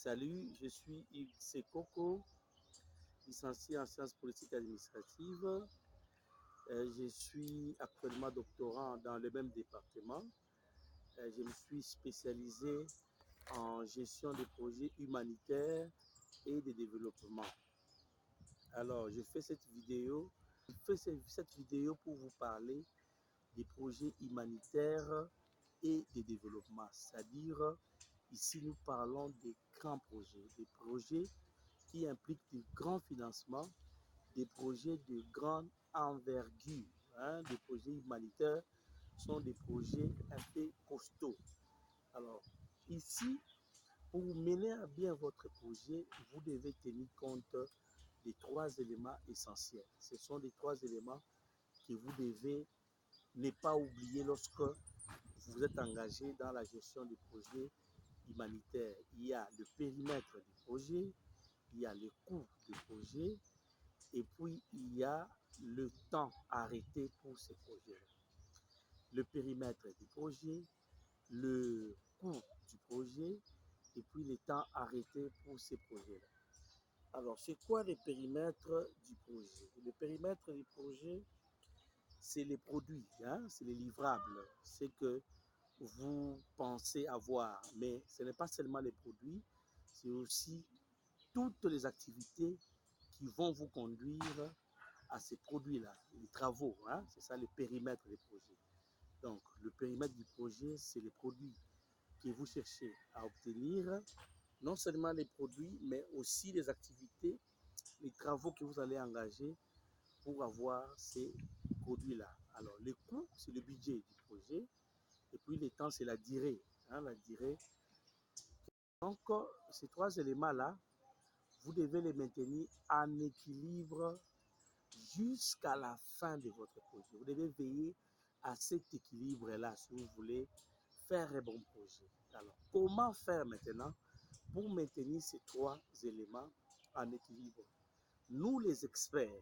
Salut, je suis Yves Coco, licencié en sciences politiques et administratives. Je suis actuellement doctorant dans le même département. Je me suis spécialisé en gestion de projets humanitaires et de développement. Alors, je fais cette vidéo pour vous parler des projets humanitaires et de développement. C'est-à-dire, ici, nous parlons des grands projets, des projets qui impliquent de grands financements, des projets de grande envergure. Des projets humanitaires sont des projets un peu costauds. Alors, ici, pour mener à bien votre projet, vous devez tenir compte des trois éléments essentiels. Ce sont les trois éléments que vous devez ne pas oublier lorsque vous êtes engagé dans la gestion du projet humanitaire. Il y a le périmètre du projet, il y a le coût du projet, et puis il y a le temps arrêté pour ce projet-là. Le périmètre du projet, le coût du projet, et puis le temps arrêté pour ce projet-là. Alors, c'est quoi le périmètre du projet? Le périmètre du projet, c'est les produits, c'est les livrables, c'est que vous pensez avoir. Mais ce n'est pas seulement les produits, c'est aussi toutes les activités qui vont vous conduire à ces produits-là, les travaux, c'est ça le périmètre des projets. Donc, le périmètre du projet, c'est les produits que vous cherchez à obtenir, non seulement les produits, mais aussi les activités, les travaux que vous allez engager pour avoir ces produits-là. Alors, le coût, c'est le budget du projet, et puis le temps, c'est la durée. La durée. Donc, ces trois éléments-là, vous devez les maintenir en équilibre jusqu'à la fin de votre projet. Vous devez veiller à cet équilibre-là si vous voulez faire un bon projet. Alors, comment faire maintenant pour maintenir ces trois éléments en équilibre? Nous, les experts,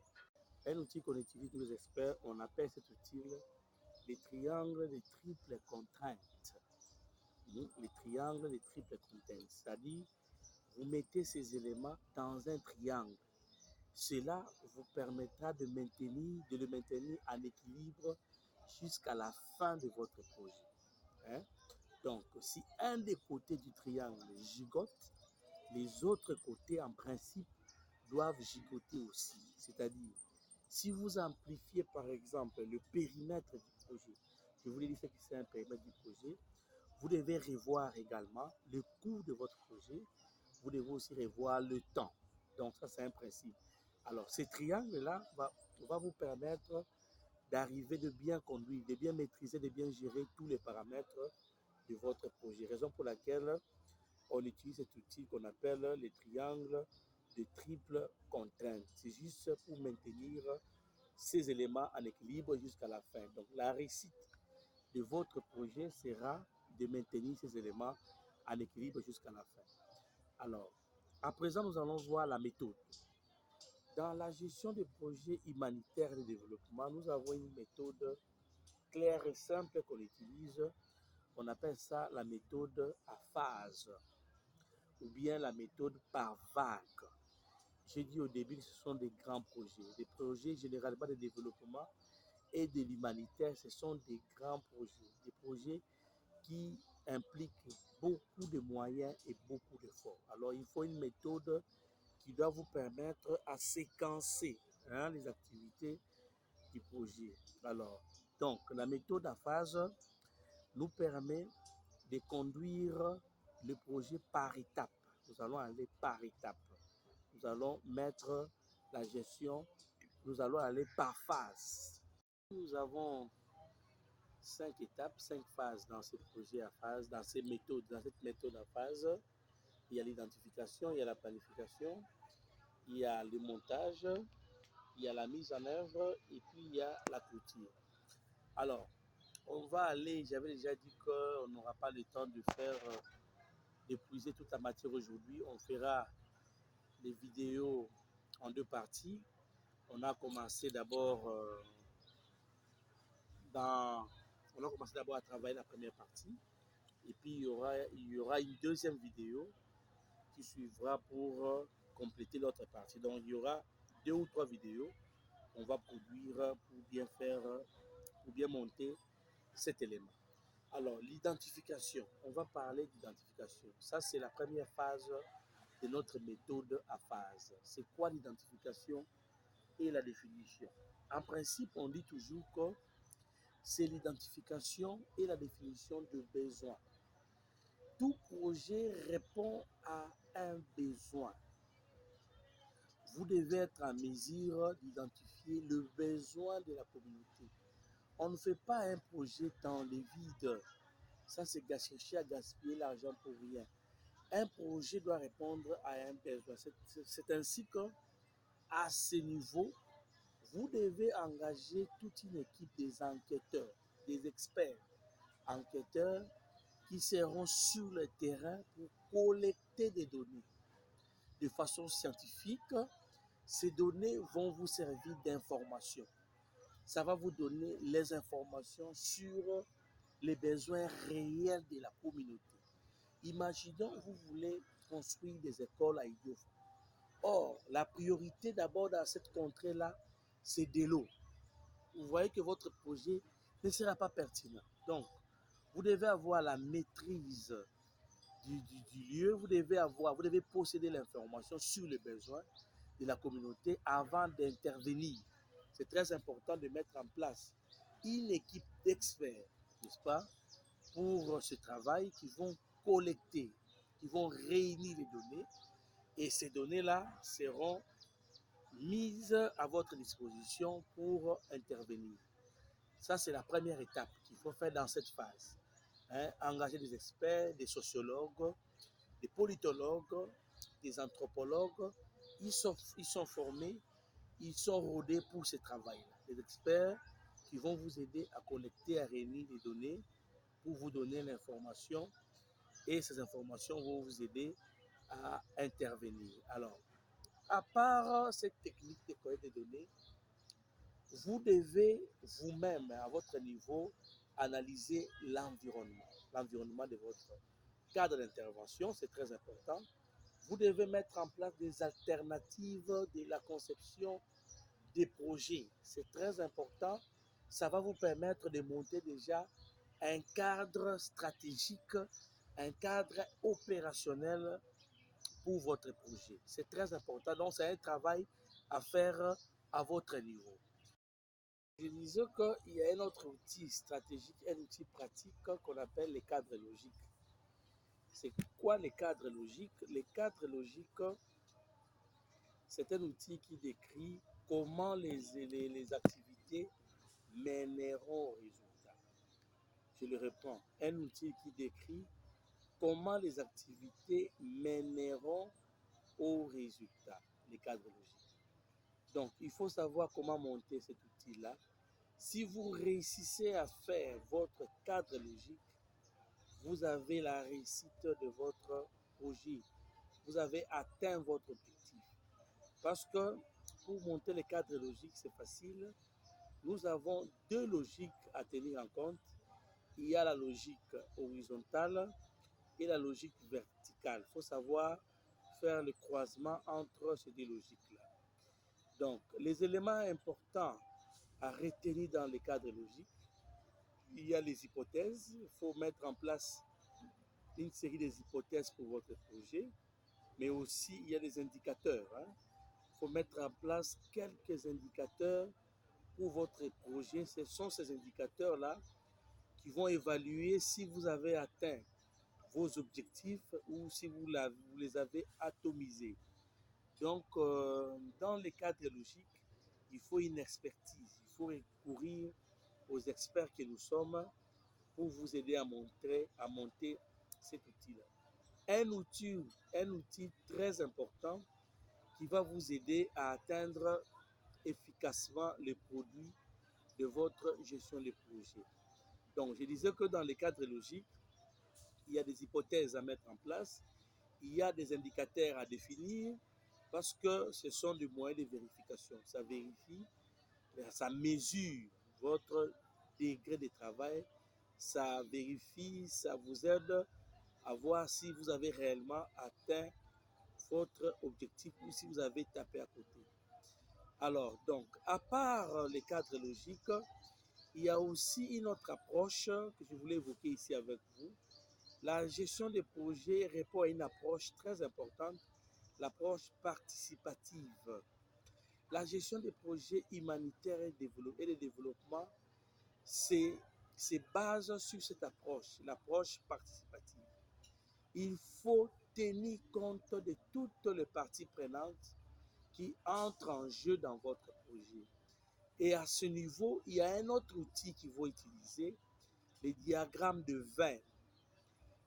un outil qu'on utilise, nous les experts, on appelle cet outil les triangles de triple contrainte. Les triangles de triple contrainte, c'est-à-dire vous mettez ces éléments dans un triangle. Cela vous permettra de le maintenir en équilibre jusqu'à la fin de votre projet. Donc, si un des côtés du triangle gigote, les autres côtés, en principe, doivent gigoter aussi. C'est-à-dire, si vous amplifiez, par exemple, le périmètre du projet, je voulais dire que c'est un périmètre du projet, vous devez revoir également le coût de votre projet, vous devez aussi revoir le temps. Donc, ça, c'est un principe. Alors, ce triangle-là va vous permettre d'arriver, de bien conduire, de bien maîtriser, de bien gérer tous les paramètres de votre projet. Raison pour laquelle on utilise cet outil qu'on appelle les triangles de triple contrainte. C'est juste pour maintenir ces éléments en équilibre jusqu'à la fin. Donc, la réussite de votre projet sera de maintenir ces éléments en équilibre jusqu'à la fin. Alors, à présent, nous allons voir la méthode. Dans la gestion des projets humanitaires et de développement, nous avons une méthode claire et simple qu'on utilise. On appelle ça la méthode à phase ou bien la méthode par vague. J'ai dit au début que ce sont des grands projets. Des projets généralement de développement et de l'humanitaire, ce sont des grands projets. Des projets qui impliquent beaucoup de moyens et beaucoup d'efforts. Alors, il faut une méthode qui doit vous permettre à séquencer les activités du projet. Alors, donc, la méthode à phase nous permet de conduire le projet par étapes. Nous allons aller par étapes. Nous allons mettre la gestion, nous allons aller par phase. Nous avons 5 étapes, 5 phases dans ce projet à phase, dans cette méthode à phase. Il y a l'identification, il y a la planification, il y a le montage, il y a la mise en œuvre et puis il y a la clôture. Alors, on va aller, j'avais déjà dit qu'on n'aura pas le temps de faire, d'épuiser toute la matière aujourd'hui. On fera des vidéos en deux parties. On a commencé d'abord à travailler la première partie. Et puis, il y aura une deuxième vidéo qui suivra pour compléter l'autre partie. Donc, il y aura 2 ou 3 vidéos qu'on va produire pour bien faire, pour bien monter cet élément. Alors, l'identification, on va parler d'identification. Ça, c'est la première phase de notre méthode à phase. C'est quoi l'identification et la définition? En principe, on dit toujours que c'est l'identification et la définition de besoins. Tout projet répond à un besoin. Vous devez être en mesure d'identifier le besoin de la communauté. On ne fait pas un projet dans les vides. Ça, c'est chercher à gaspiller l'argent pour rien. Un projet doit répondre à un besoin. C'est ainsi qu'à ce niveau, vous devez engager toute une équipe des enquêteurs, des experts enquêteurs qui seront sur le terrain pour collecter des données de façon scientifique. Ces données vont vous servir d'information. Ça va vous donner les informations sur les besoins réels de la communauté. Imaginons que vous voulez construire des écoles à Idiofa. Or, la priorité d'abord dans cette contrée-là, c'est de l'eau. Vous voyez que votre projet ne sera pas pertinent. Donc, vous devez avoir la maîtrise du lieu, vous devez posséder l'information sur les besoins de la communauté avant d'intervenir. C'est très important de mettre en place une équipe d'experts, n'est-ce pas, pour ce travail qui vont collecter, qui vont réunir les données et ces données-là seront mises à votre disposition pour intervenir. Ça, c'est la première étape qu'il faut faire dans cette phase. Engager des experts, des sociologues, des politologues, des anthropologues. Ils sont formés, ils sont rodés pour ce travail-là. Des experts qui vont vous aider à collecter, à réunir les données pour vous donner l'information et ces informations vont vous aider à intervenir. Alors, à part cette technique de collecte de données, vous devez vous-même, à votre niveau, analyser l'environnement de votre cadre d'intervention, c'est très important. Vous devez mettre en place des alternatives de la conception des projets. C'est très important. Ça va vous permettre de monter déjà un cadre stratégique, un cadre opérationnel pour votre projet. C'est très important. Donc, c'est un travail à faire à votre niveau. Je disais qu'il y a un autre outil stratégique, un outil pratique qu'on appelle les cadres logiques. C'est quoi les cadres logiques? Les cadres logiques, c'est un outil qui décrit comment les activités mèneront au résultat. Je le reprends, un outil qui décrit comment les activités mèneront au résultat, les cadres logiques. Donc, il faut savoir comment monter cet outil-là. Si vous réussissez à faire votre cadre logique, vous avez la réussite de votre projet. Vous avez atteint votre objectif. Parce que pour monter les cadres logiques, c'est facile. Nous avons 2 logiques à tenir en compte. Il y a la logique horizontale et la logique verticale. Il faut savoir faire le croisement entre ces 2 logiques-là. Donc, les éléments importants à retenir dans les cadres logiques, il y a les hypothèses. Il faut mettre en place une série des hypothèses pour votre projet, mais aussi il y a des indicateurs. Il faut mettre en place quelques indicateurs pour votre projet. Ce sont ces indicateurs-là qui vont évaluer si vous avez atteint vos objectifs ou si vous les avez atomisés. Donc, dans les cadres logiques, il faut une expertise. Il faut recourir aux experts que nous sommes pour vous aider à monter cet outil-là. Un outil très important qui va vous aider à atteindre efficacement les produits de votre gestion de projet. Donc, je disais que dans les cadres logiques, il y a des hypothèses à mettre en place, il y a des indicateurs à définir, parce que ce sont des moyens de vérification. Ça vérifie, ça mesure votre degré de travail, ça vérifie, ça vous aide à voir si vous avez réellement atteint votre objectif ou si vous avez tapé à côté. Alors, donc, à part les cadres logiques, il y a aussi une autre approche que je voulais évoquer ici avec vous. La gestion des projets répond à une approche très importante, l'approche participative. La gestion des projets humanitaires et de développement se base sur cette approche, l'approche participative. Il faut tenir compte de toutes les parties prenantes qui entrent en jeu dans votre projet. Et à ce niveau, il y a un autre outil qu'il faut utiliser, le diagramme de Venn.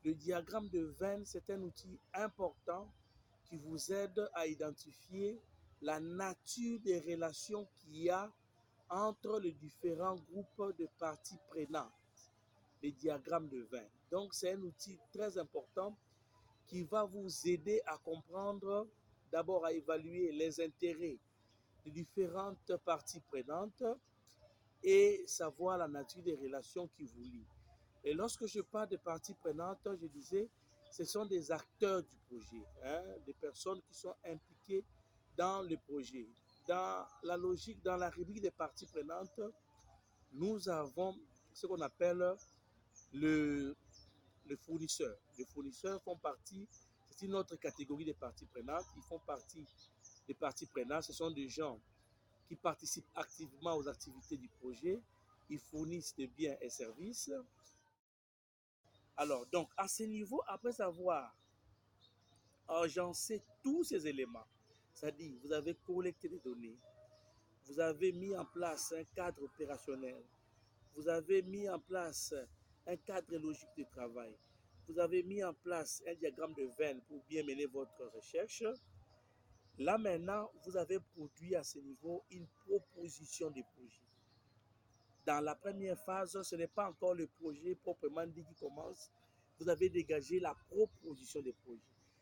Le diagramme de Venn, c'est un outil important qui vous aide à identifier la nature des relations qu'il y a entre les différents groupes de parties prenantes, les diagrammes de Venn. Donc, c'est un outil très important qui va vous aider à comprendre, d'abord à évaluer les intérêts des différentes parties prenantes et savoir la nature des relations qui vous lient. Et lorsque je parle de parties prenantes, je disais, ce sont des acteurs du projet, des personnes qui sont impliquées dans le projet. Dans la logique, dans la rubrique des parties prenantes, nous avons ce qu'on appelle le fournisseur. Les fournisseurs font partie, c'est une autre catégorie des parties prenantes. Ils font partie des parties prenantes. Ce sont des gens qui participent activement aux activités du projet. Ils fournissent des biens et services. Alors, donc, à ce niveau, après avoir agencé tous ces éléments, c'est-à-dire vous avez collecté des données, vous avez mis en place un cadre opérationnel, vous avez mis en place un cadre logique de travail, vous avez mis en place un diagramme de Venn pour bien mener votre recherche. Là maintenant, vous avez produit à ce niveau une proposition de projet. Dans la première phase, ce n'est pas encore le projet proprement dit qui commence. Vous avez dégagé la proposition de projet.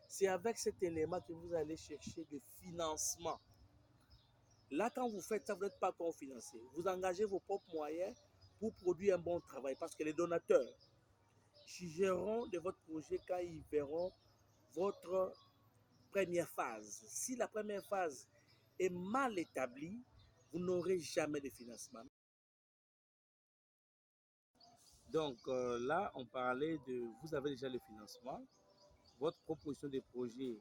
C'est avec cet élément que vous allez chercher le financement. Là, quand vous faites ça, vous n'êtes pas encore financé. Vous engagez vos propres moyens pour produire un bon travail parce que les donateurs jugeront de votre projet quand ils verront votre première phase. Si la première phase est mal établie, vous n'aurez jamais de financement. Donc là, on parlait de, vous avez déjà le financement, votre proposition de projet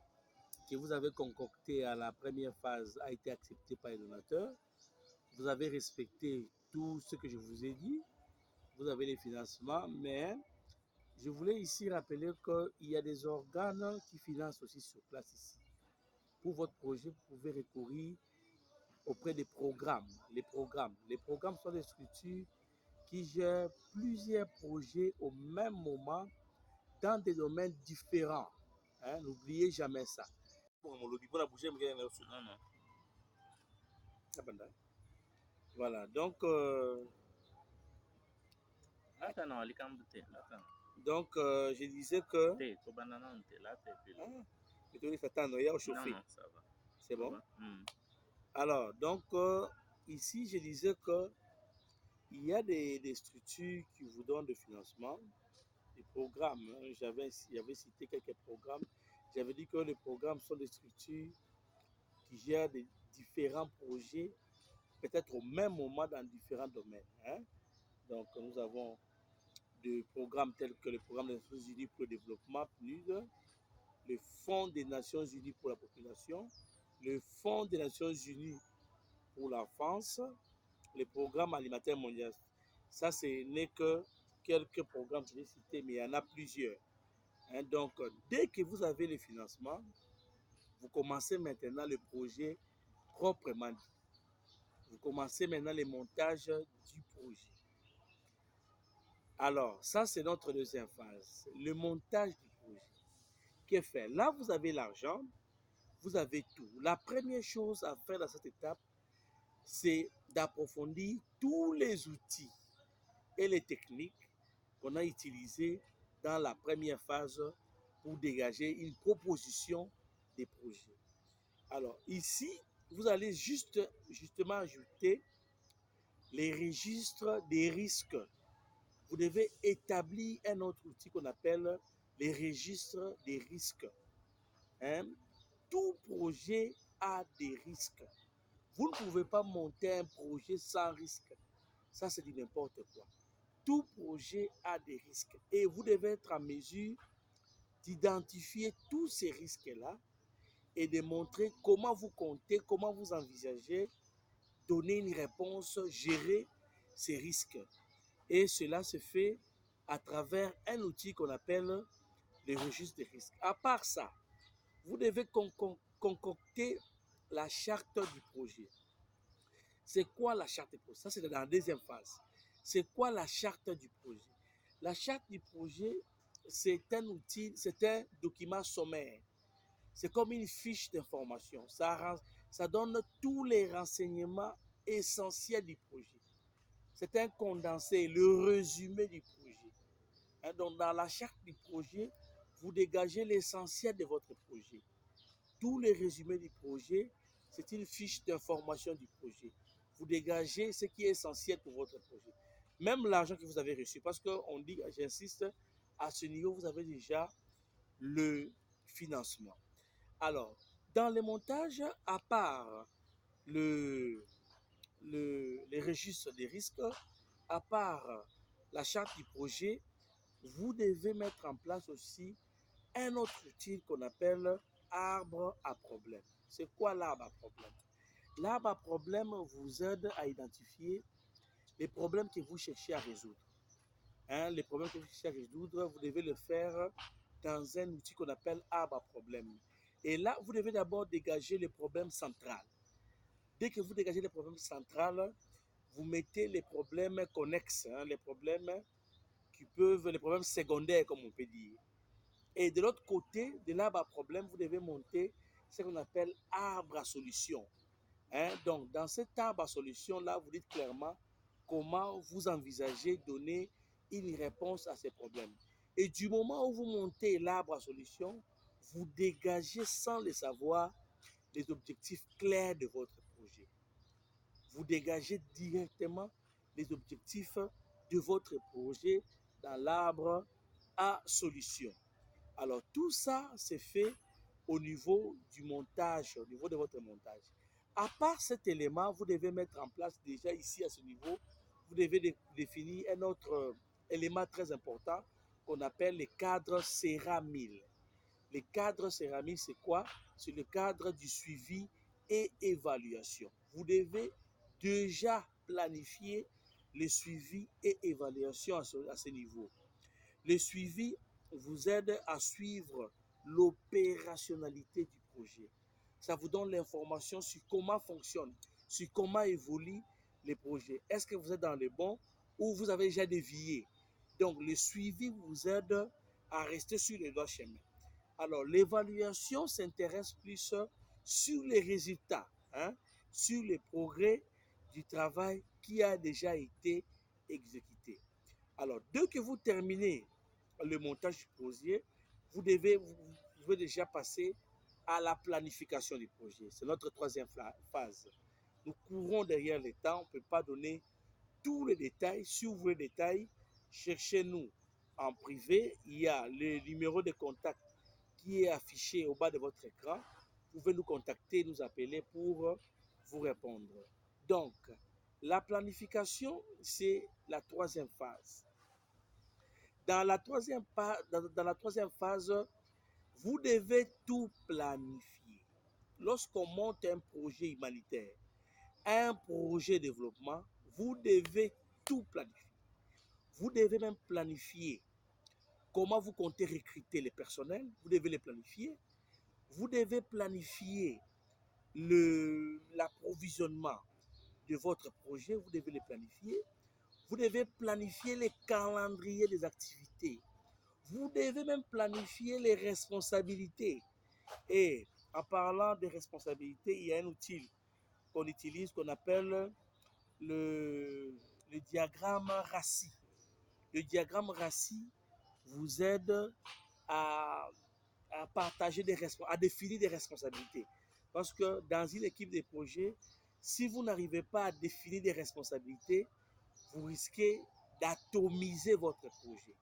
que vous avez concoctée à la première phase a été acceptée par les donateurs. Vous avez respecté tout ce que je vous ai dit, vous avez les financements, mais je voulais ici rappeler qu'il y a des organes qui financent aussi sur place ici. Pour votre projet, vous pouvez recourir auprès des programmes. Les programmes sont des structures qui gèrent plusieurs projets au même moment dans des domaines différents. N'oubliez jamais ça. Non, non. Voilà, donc, je disais que... Non, non, ça va. C'est bon? Mm. Alors, donc, ici, je disais que il y a des structures qui vous donnent des financements, des programmes. J'avais cité quelques programmes. J'avais dit que les programmes sont des structures qui gèrent des différents projets, peut-être au même moment dans différents domaines. Donc, nous avons des programmes tels que le programme des Nations Unies pour le développement, PNUD, le Fonds des Nations Unies pour la population, le Fonds des Nations Unies pour l'enfance, le programme alimentaire mondial. Ça, ce n'est que quelques programmes que j'ai cités, mais il y en a plusieurs. Donc, dès que vous avez le financement, vous commencez maintenant le projet proprement dit. Vous commencez maintenant le montage du projet. Alors, ça, c'est notre deuxième phase, le montage du projet. Qu'est fait? Là, vous avez l'argent, vous avez tout. La première chose à faire dans cette étape, c'est d'approfondir tous les outils et les techniques qu'on a utilisées dans la première phase pour dégager une proposition des projets. Alors, ici, vous allez justement ajouter les registres des risques. Vous devez établir un autre outil qu'on appelle les registres des risques. tout projet a des risques. Vous ne pouvez pas monter un projet sans risque. Ça, c'est du n'importe quoi. Tout projet a des risques et vous devez être en mesure d'identifier tous ces risques-là et de montrer comment vous comptez, comment vous envisagez donner une réponse, gérer ces risques. Et cela se fait à travers un outil qu'on appelle le registre des risques. À part ça, vous devez concocter la charte du projet. C'est quoi la charte du projet? Ça, c'est dans la deuxième phase. C'est quoi la charte du projet? La charte du projet, c'est un outil, c'est un document sommaire. C'est comme une fiche d'information. Ça donne tous les renseignements essentiels du projet. C'est un condensé, le résumé du projet. Donc, dans la charte du projet, vous dégagez l'essentiel de votre projet. Tous les résumés du projet, c'est une fiche d'information du projet. Vous dégagez ce qui est essentiel pour votre projet. Même l'argent que vous avez reçu, parce qu'on dit, j'insiste, à ce niveau, vous avez déjà le financement. Alors, dans les montages, à part les registres des risques, à part la charte du projet, vous devez mettre en place aussi un autre outil qu'on appelle arbre à problème. C'est quoi l'arbre à problème? L'arbre à problème vous aide à identifier les problèmes que vous cherchez à résoudre. Les problèmes que vous cherchez à résoudre, vous devez le faire dans un outil qu'on appelle arbre à problème. Et là, vous devez d'abord dégager le problème central. Dès que vous dégagez le problème central, vous mettez les problèmes connexes, les problèmes les problèmes secondaires, comme on peut dire. Et de l'autre côté de l'arbre à problème, vous devez monter ce qu'on appelle arbre à solution. Donc, dans cet arbre à solution-là, vous dites clairement comment vous envisagez donner une réponse à ces problèmes. Et du moment où vous montez l'arbre à solution, vous dégagez sans le savoir les objectifs clairs de votre projet. Vous dégagez directement les objectifs de votre projet dans l'arbre à solution. Alors, tout ça, c'est fait au niveau du montage, au niveau de votre montage. À part cet élément, vous devez mettre en place déjà ici à ce niveau, vous devez définir un autre élément très important qu'on appelle les cadres CERA-1000. Les cadres CERA-1000, c'est quoi? C'est le cadre du suivi et évaluation. Vous devez déjà planifier le suivi et évaluation à ce niveau. Le suivi vous aide à suivre l'opérationnalité du projet. Ça vous donne l'information sur comment fonctionne, sur comment évolue les projets. Est-ce que vous êtes dans le bon ou vous avez déjà dévié? Donc, le suivi vous aide à rester sur le droit chemin. Alors, l'évaluation s'intéresse plus sur les résultats, sur les progrès du travail qui a déjà été exécuté. Alors, dès que vous terminez le montage du projet, vous devez déjà passer à la planification du projet. C'est notre troisième phase. Nous courons derrière le temps, on ne peut pas donner tous les détails. Si vous voulez les détails, cherchez-nous en privé. Il y a le numéro de contact qui est affiché au bas de votre écran. Vous pouvez nous contacter, nous appeler pour vous répondre. Donc, la planification, c'est la troisième phase. Dans la troisième phase, vous devez tout planifier. Lorsqu'on monte un projet humanitaire, un projet de développement, vous devez tout planifier. Vous devez même planifier comment vous comptez recruter les personnels, vous devez les planifier. Vous devez planifier l'approvisionnement de votre projet, vous devez les planifier. Vous devez planifier les calendriers des activités. Vous devez même planifier les responsabilités. Et en parlant des responsabilités, il y a un outil qu'on utilise qu'on appelle le diagramme RACI. Le diagramme RACI vous aide à partager à définir des responsabilités. Parce que dans une équipe de projet, si vous n'arrivez pas à définir des responsabilités, vous risquez d'atomiser votre projet.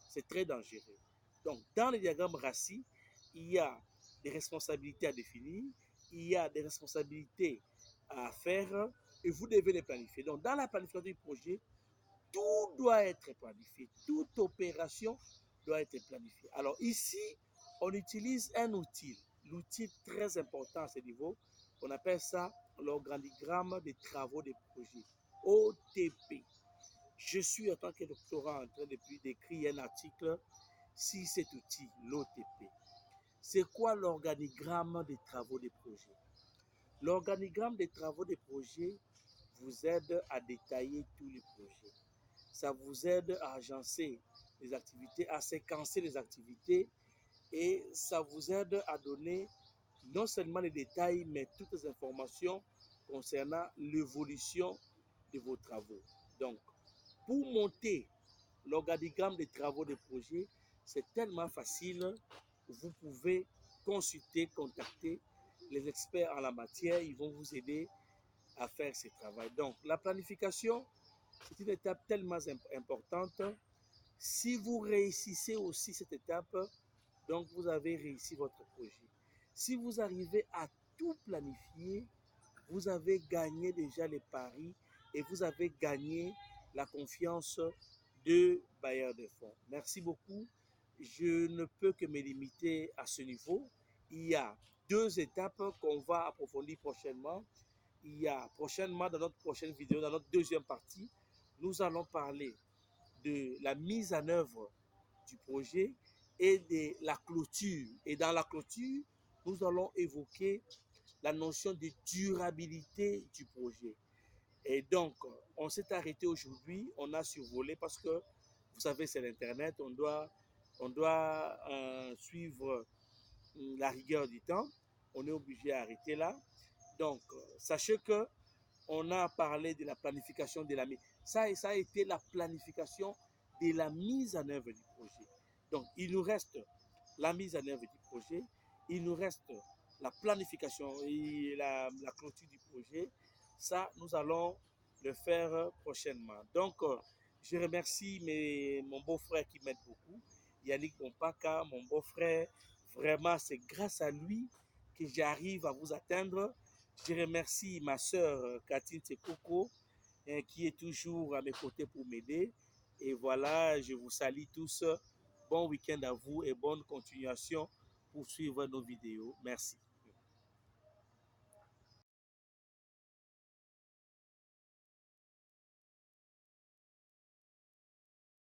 C'est très dangereux. Donc, dans le diagramme RACI, il y a des responsabilités à définir, il y a des responsabilités à faire et vous devez les planifier. Donc, dans la planification du projet, tout doit être planifié. Toute opération doit être planifiée. Alors ici, on utilise un outil, l'outil très important à ce niveau, on appelle ça l'organigramme des travaux des projets, OTP. Je suis en tant que doctorant en train d'écrire un article sur cet outil, l'OTP. C'est quoi l'organigramme des travaux des projets? L'organigramme des travaux des projets vous aide à détailler tous les projets. Ça vous aide à agencer les activités, à séquencer les activités et ça vous aide à donner non seulement les détails, mais toutes les informations concernant l'évolution de vos travaux. Donc, pour monter l'organigramme des travaux des projets, c'est tellement facile. Vous pouvez consulter, contacter les experts en la matière. Ils vont vous aider à faire ce travail. Donc, la planification, c'est une étape tellement importante. Si vous réussissez aussi cette étape, donc vous avez réussi votre projet. Si vous arrivez à tout planifier, vous avez gagné déjà les paris et vous avez gagné la confiance de bailleurs de fonds. Merci beaucoup. Je ne peux que me limiter à ce niveau. Il y a 2 étapes qu'on va approfondir prochainement. Il y a prochainement, dans notre prochaine vidéo, dans notre deuxième partie, nous allons parler de la mise en œuvre du projet et de la clôture. Et dans la clôture, nous allons évoquer la notion de durabilité du projet. Et donc, on s'est arrêté aujourd'hui, on a survolé parce que, vous savez, c'est l'Internet, on doit suivre la rigueur du temps. On est obligé d'arrêter là. Donc, sachez que on a parlé de la planification de la mise. Ça a été la planification de la mise en œuvre du projet. Donc, il nous reste la mise en œuvre du projet, il nous reste la planification et la clôture du projet. Ça, nous allons le faire prochainement. Donc, je remercie mon beau-frère qui m'aide beaucoup, Yannick Bompaka, mon beau-frère. Vraiment, c'est grâce à lui que j'arrive à vous atteindre. Je remercie ma sœur Catherine Sekoko qui est toujours à mes côtés pour m'aider. Et voilà, je vous salue tous. Bon week-end à vous et bonne continuation pour suivre nos vidéos. Merci.